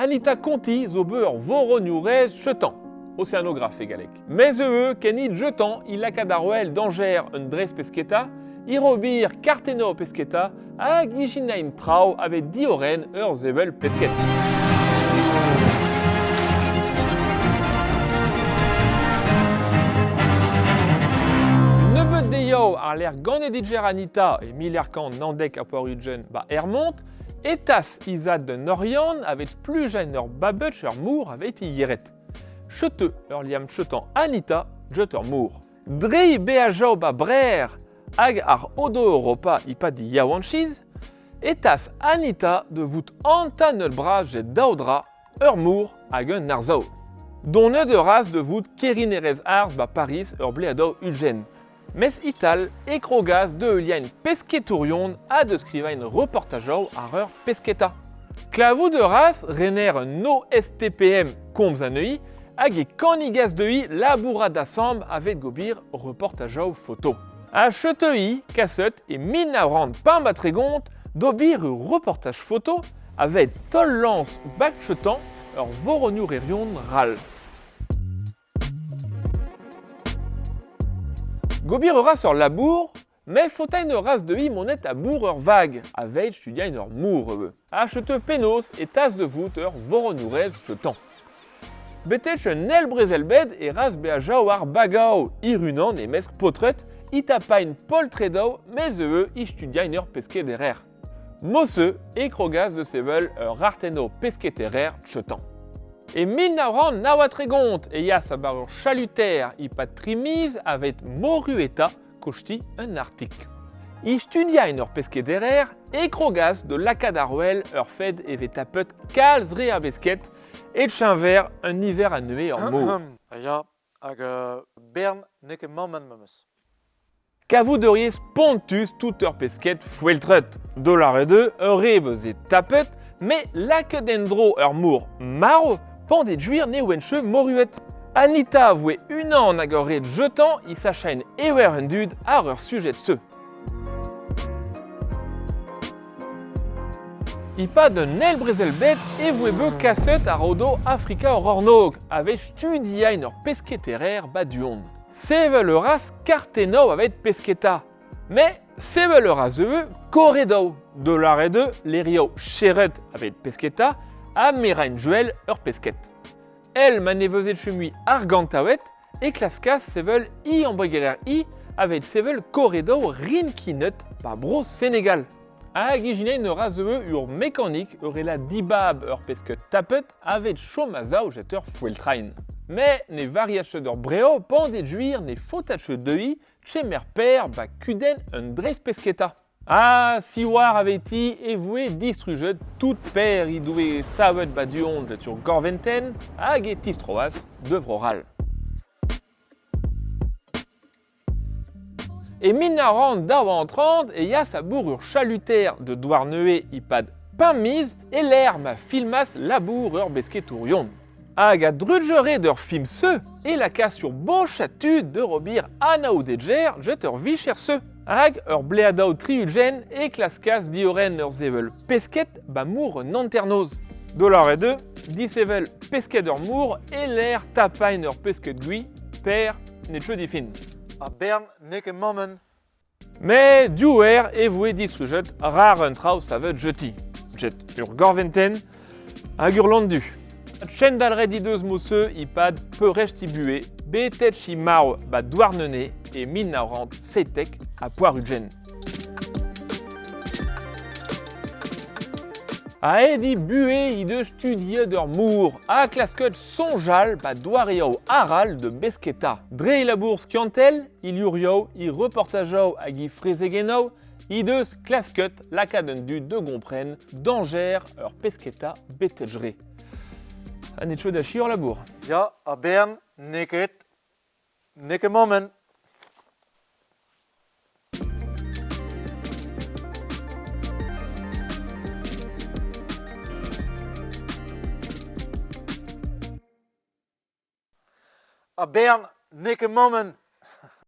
Anita Conti zo beur voronurez chetan, océanographe égalek. Mais kenit jetan il a cadarwell d'Angers un dres pesqueta, irobir carteno pesqueta, a gijinain trau avec dioren ur zebel pesquet. Nebeut deio ar l'air ganediger Anita et millerkan nandek a porugen Hermont, etas izad de Norian avec plus jeune ur babutch ur mour avec ieret. Chete ur liam chetan Anita, jeter mour. Drei beajao brer hag ar odo Europa ipa di yawanchiz, etas Anita de vout anta neul bras jet daudra ur mour hag un narzao. Don de ras de vout kerinerez ars Paris ur bleadao ulgen. Mes ital e krogaz de liain pesquetourion a de skriva un reportajao ar ur pesqueta. Klavou de ras rener un no STPM kombs an eui hag e kanigaz de hi laboura d'assemble avec gobir reportajao photo. A chetei, kasset et min a rand pam a tregont d'obir ur reportage photo avec tol lance bak chetan ur voronurerion ral. Gobir ur ras ur labour, mais fautaine ur ras de hi monet a bour ur vague, avec studiain ur mour A chete penos et tas de vout ur voronurez chetan. Betech un el brezelbed e ras beajao ar bagao, irunan e mesk potret, itapain pol tredao, mais i studiain ur pesquederer. Mosse e krogaz de sevel ur arteno pesquederer chetan. Et min nauran nawa tregont e ya sa bar ur chalutaire ipat trimiz avec morueta kochti un artik. I studiain ur pesquederer e krogaz de lakadarwell ur fed evet tapet kalz re a besket et chinver un hiver à neuer en mots. Ja, hag Bern neke mamman memes. Kavou deuriez pontus tout ur pesket foueltret. Dollar et deux, revez et tapet, mais lake dendro ur mour maro, pandé juir ne wenche moruet. Anita avoué une an agoré jetant, il s'achaine ewer un dud à ur sujet de ce. Ipa de nel brezelbet e voebe kasset a rodo Afrika ur ornog, avec studiain ur pesqueterer baduon. Sevel ur ras kartenau avec pesqueta. Mais sevel ur ras koredau. Dollar et deux, l'erio cheret avec pesqueta, a merain juel ur pesquet. El manevezet chemui argantaouet, et klaskas sevel i ambregerer i, avec sevel koredau rinkinet par bro Sénégal. A gijinen ur ras ur mécanique ur la dibab ur pesket tapet avec chomazao jeter foueltrain. Mais ne variache d'ur breo pandet juir ne fotache deuhi chemer per kuden un dres pesqueta. Ah, si war avait-i evoué distruget tout per i doué savet baduon sur gorventen hag e tistroas d'œuvre orale. Et minaran d'arbre entrande et ya sa bourrure chalutaire de douarneué ipad pain mise et l'air ma filmas labour ur besquetourion. Hag a drudgeré d'ur film se et la casse sur bochatude de robir anaou deger jeter vicher se. Hag ur bleadao triugen et klaskas dioren ur zevel pesket mour nanternoz. Dollar et deux, disevel pesket ur mour et l'air tapain ur pesket gui per netche difin. A Bern neke mamman. Mais duer evoué distruget rar un trao savet jeti. Jet ur gorventen hag ur landu. Chendalre dideus mosse ipad peurech tibué, betet chi maro douarnene et min naurant setek à poirugen. A edi bué ide studie d'ur mour, a klasket sonjal douareo aral de besketa. Dre labour skiantel, il yurio, i reportajao hag i frezegenao, ideus klasket lakaden du de gompren, d'Angers ur pesketa betejre. Anetcho da chiur labour. Ja, a Bern neke mamman. A Bern neke mamman.